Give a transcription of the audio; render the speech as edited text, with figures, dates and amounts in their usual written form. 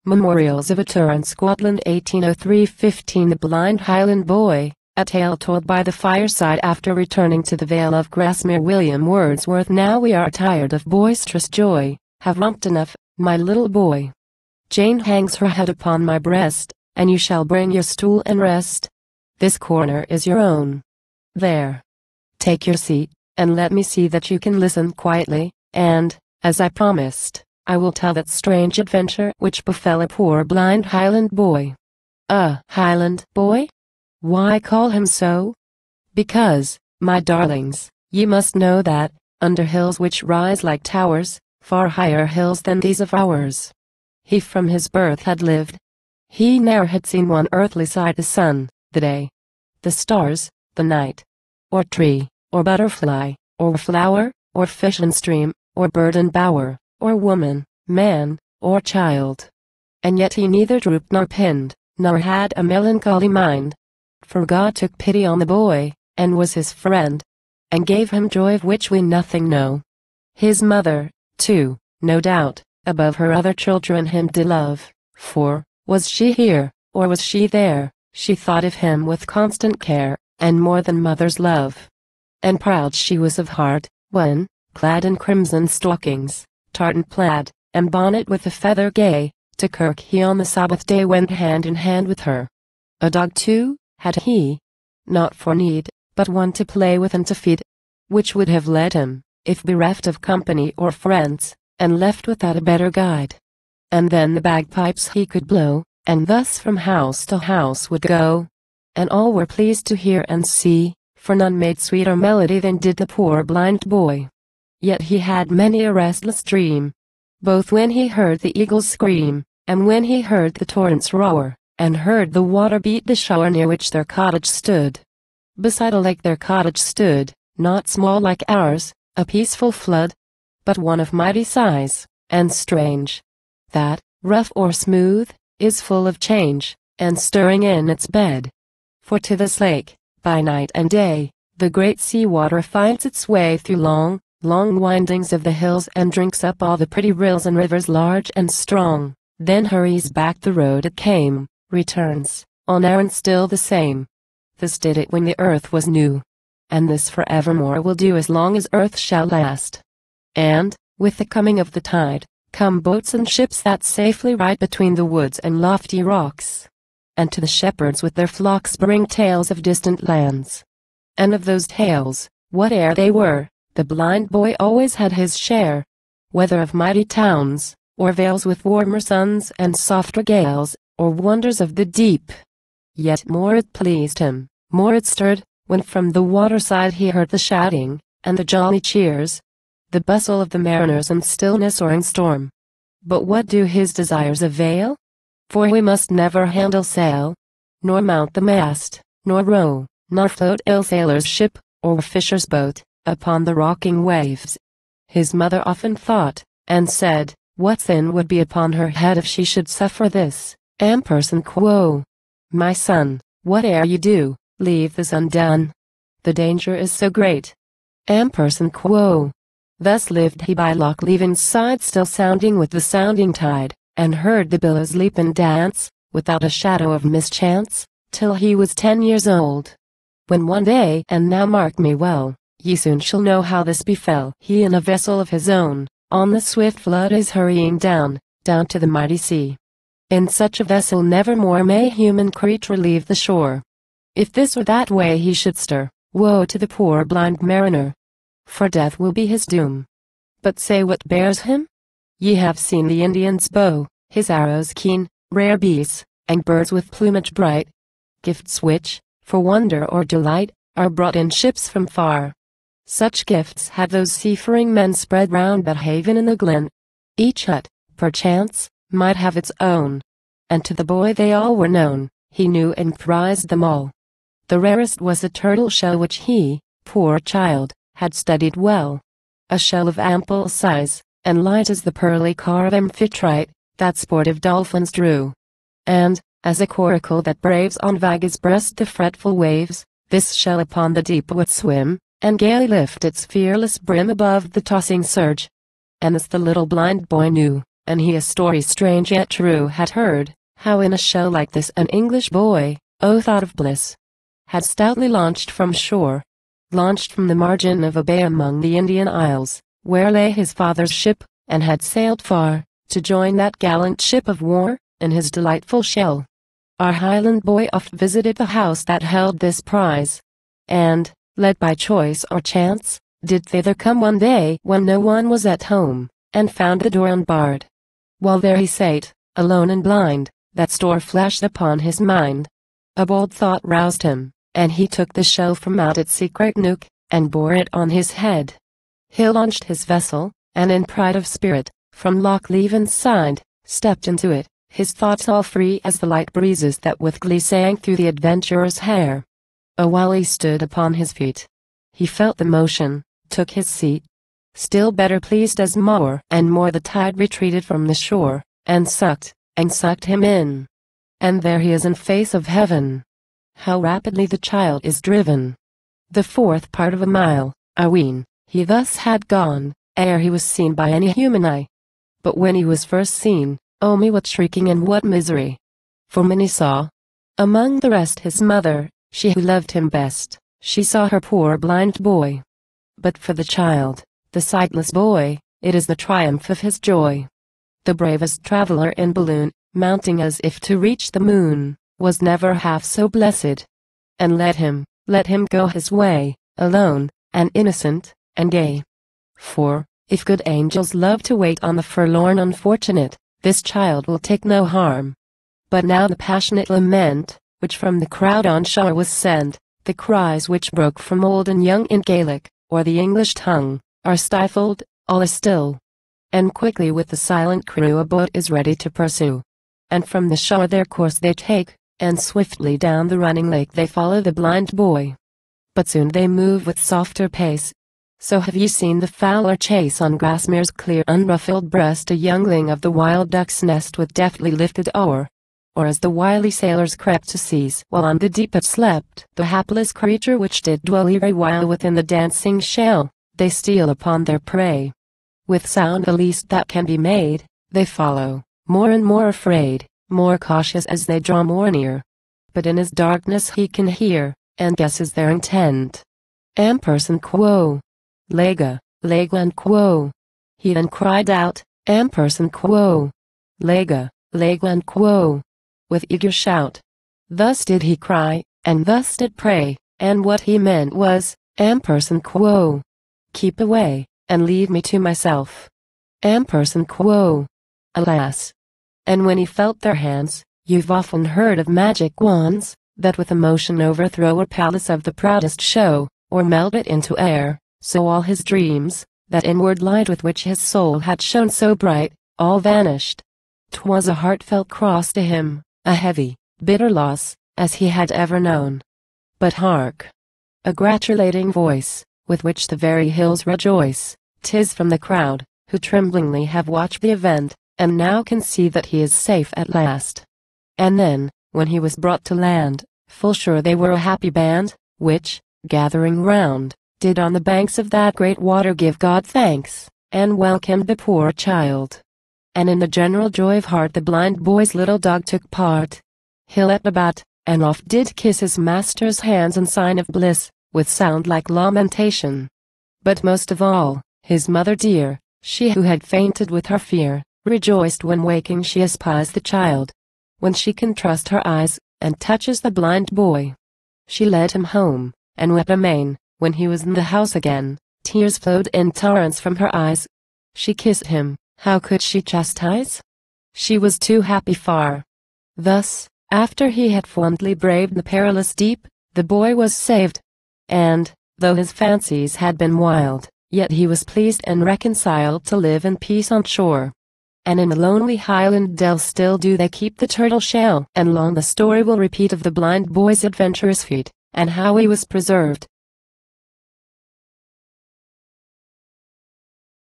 Memorials of a Tour in Scotland 1803-15. The Blind Highland Boy, a tale told by the fireside after returning to the Vale of Grasmere. William Wordsworth. Now we are tired of boisterous joy, have romped enough, my little boy. Jane hangs her head upon my breast, and you shall bring your stool and rest. This corner is your own. There. Take your seat, and let me see that you can listen quietly, and, as I promised, I will tell that strange adventure which befell a poor blind Highland boy. A Highland boy? Why call him so? Because, my darlings, ye must know that, under hills which rise like towers, far higher hills than these of ours, he from his birth had lived. He ne'er had seen one earthly sight: the sun, the day, the stars, the night, or tree, or butterfly, or flower, or fish and stream, or bird and bower, or woman, man, or child. And yet he neither drooped nor pinned, nor had a melancholy mind. For God took pity on the boy, and was his friend, and gave him joy of which we nothing know. His mother, too, no doubt, above her other children him did love, for, was she here, or was she there, she thought of him with constant care, and more than mother's love. And proud she was of heart, when, clad in crimson stockings, tartan plaid, and bonnet with a feather gay, to kirk he on the Sabbath day went hand in hand with her. A dog too, had he, not for need, but one to play with and to feed, which would have led him, if bereft of company or friends, and left without a better guide. And then the bagpipes he could blow, and thus from house to house would go, and all were pleased to hear and see, for none made sweeter melody than did the poor blind boy. Yet he had many a restless dream, both when he heard the eagles scream, and when he heard the torrents roar, and heard the water beat the shore near which their cottage stood. Beside a lake their cottage stood, not small like ours, a peaceful flood, but one of mighty size, and strange, that, rough or smooth, is full of change, and stirring in its bed. For to this lake, by night and day, the great sea water finds its way through long windings of the hills and drinks up all the pretty rills and rivers large and strong, then hurries back the road it came, returns, on errand still the same. This did it when the earth was new, and this forevermore will do as long as earth shall last. And, with the coming of the tide, come boats and ships that safely ride between the woods and lofty rocks, and to the shepherds with their flocks bring tales of distant lands. And of those tales, whate'er they were, the blind boy always had his share, whether of mighty towns, or vales with warmer suns and softer gales, or wonders of the deep. Yet more it pleased him, more it stirred, when from the waterside he heard the shouting, and the jolly cheers, the bustle of the mariners in stillness or in storm. But what do his desires avail? For we must never handle sail, nor mount the mast, nor row, nor float ill sailor's ship, or fisher's boat, upon the rocking waves. His mother often thought, and said, what sin would be upon her head if she should suffer this? Quo. My son, whate'er you do, leave this undone. The danger is so great. Quo. Thus lived he by Loch Leven's side, still sounding with the sounding tide, and heard the billows leap and dance, without a shadow of mischance, till he was 10 years old. When one day, and now mark me well, ye soon shall know how this befell. He in a vessel of his own, on the swift flood is hurrying down to the mighty sea. In such a vessel nevermore may human creature leave the shore. If this or that way he should stir, woe to the poor blind mariner, for death will be his doom. But say what bears him? Ye have seen the Indian's bow, his arrows keen, rare beasts, and birds with plumage bright, gifts which, for wonder or delight, are brought in ships from far. Such gifts had those seafaring men spread round that haven in the glen. Each hut, perchance, might have its own, and to the boy they all were known. He knew and prized them all. The rarest was a turtle shell which he, poor child, had studied well. A shell of ample size, and light as the pearly car of Amphitrite, that sportive dolphins drew. And, as a coracle that braves on Vaga's breast the fretful waves, this shell upon the deep would swim, and gaily lift its fearless brim above the tossing surge. And this the little blind boy knew, and he a story strange yet true had heard, how in a show like this an English boy, oh thought of bliss, had stoutly launched from shore, launched from the margin of a bay among the Indian Isles, where lay his father's ship, and had sailed far, to join that gallant ship of war, in his delightful shell. Our Highland boy oft visited the house that held this prize, and, led by choice or chance, did thither come one day when no one was at home, and found the door unbarred. While there he sate, alone and blind, that store flashed upon his mind. A bold thought roused him, and he took the shell from out its secret nook, and bore it on his head. He launched his vessel, and in pride of spirit, from Loch Leven's side, stepped into it, his thoughts all free as the light breezes that with glee sang through the adventurer's hair. While he stood upon his feet, he felt the motion, took his seat. Still better pleased as more and more the tide retreated from the shore, and sucked him in. And there he is in face of heaven. How rapidly the child is driven. The fourth part of a mile, I ween, he thus had gone, ere he was seen by any human eye. But when he was first seen, oh me what shrieking and what misery! For many saw. Among the rest his mother, she who loved him best, she saw her poor blind boy. But for the child, the sightless boy, it is the triumph of his joy. The bravest traveler in balloon, mounting as if to reach the moon, was never half so blessed. And let him go his way, alone, and innocent, and gay. For, if good angels love to wait on the forlorn unfortunate, this child will take no harm. But now the passionate lament, which from the crowd on shore was sent, the cries which broke from old and young in Gaelic, or the English tongue, are stifled, all is still. And quickly with the silent crew a boat is ready to pursue. And from the shore their course they take, and swiftly down the running lake they follow the blind boy. But soon they move with softer pace. So have ye seen the fowler chase on Grasmere's clear unruffled breast a youngling of the wild duck's nest with deftly lifted oar? Or as the wily sailors crept to seas while on the deep it slept, the hapless creature which did dwell every while within the dancing shell, they steal upon their prey. With sound the least that can be made, they follow, more and more afraid, more cautious as they draw more near. But in his darkness he can hear, and guesses their intent. Ampersand quo. Lega, Legland quo. He then cried out, Ampersand quo. Lega, Legland quo. With eager shout. Thus did he cry, and thus did pray, and what he meant was, Ampersand quo. Keep away, and leave me to myself. Ampersand quo. Alas! And when he felt their hands, you've often heard of magic wands, that with a motion overthrow a palace of the proudest show, or melt it into air, so all his dreams, that inward light with which his soul had shone so bright, all vanished. 'Twas a heartfelt cross to him, a heavy, bitter loss, as he had ever known. But hark! A gratulating voice, with which the very hills rejoice, 'tis from the crowd, who tremblingly have watched the event, and now can see that he is safe at last. And then, when he was brought to land, full sure they were a happy band, which, gathering round, did on the banks of that great water give God thanks, and welcomed the poor child. And in the general joy of heart the blind boy's little dog took part. He leapt about, and oft did kiss his master's hands in sign of bliss, with sound like lamentation. But most of all, his mother dear, she who had fainted with her fear, rejoiced when waking she espies the child. When she can trust her eyes, and touches the blind boy. She led him home, and wept amain, when he was in the house again, tears flowed in torrents from her eyes. She kissed him, how could she chastise? She was too happy far. Thus, after he had fondly braved the perilous deep, the boy was saved. And, though his fancies had been wild, yet he was pleased and reconciled to live in peace on shore. And in the lonely Highland dell still do they keep the turtle shell. And long the story will repeat of the blind boy's adventurous feat, and how he was preserved,